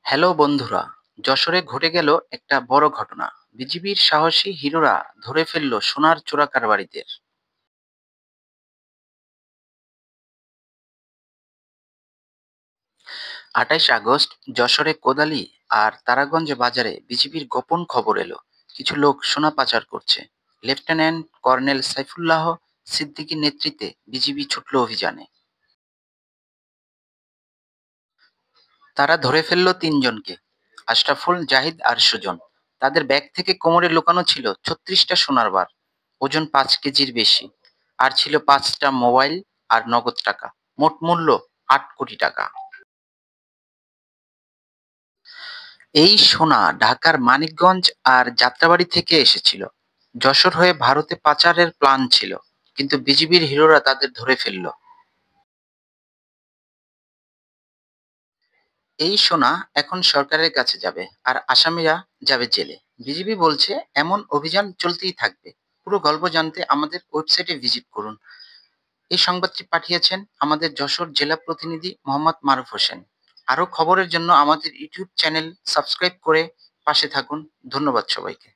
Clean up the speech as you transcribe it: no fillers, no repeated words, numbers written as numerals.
Hello বন্ধুরা, যশোরে ঘটে গেল একটা বড় ঘটনা। বিজিবির সাহসী হিরোরা ধরে ফেলল সোনার চোরা কারবারিদের। 28 আগস্ট যশোরে কোদালি আর তারাগঞ্জ বাজারে বিজিবির গোপন খবর এলো কিছু লোক সোনা পাচার করছে। লেফটেন্যান্ট কর্নেল সাইফুল্লাহ সিদ্দিকীর নেতৃত্বে বিজিবি ছুটল অভিযানে। তারা ধরে ফেলল তিনজনকে, আশরাফুল, জাহিদ আর সুজন। তাদের ব্যাগ থেকে কোমরে লুকানো ছিল 36টা সোনার বার, ওজন 5 কেজির বেশি। আর ছিল 5টা মোবাইল আর নগদ টাকা। মোট মূল্য 8 কোটি টাকা। এই সোনা ঢাকার মানিকগঞ্জ আর যাত্রাবাড়ি থেকে এসেছিল। যশোর হয়ে ভারতে পাচারের প্ল্যান ছিল, কিন্তু বিজিবির হিরোরা তাদের ধরে ফেলল। এই সোনা এখন সরকারের কাছে যাবে আর আসামিরা যাবে জেলে। বিজিবি বলছে এমন অভিযান চলতেই থাকবে। পুরো গল্প জানতে আমাদের ওয়েবসাইটে ভিজিট করুন। এই সংবাদটি পাঠিয়েছেন আমাদের যশোর জেলা প্রতিনিধি মোহাম্মদ মারুফ হোসেন। আরো খবরের জন্য আমাদের ইউটিউব চ্যানেল সাবস্ক্রাইব করে পাশে থাকুন। ধন্যবাদ সবাইকে।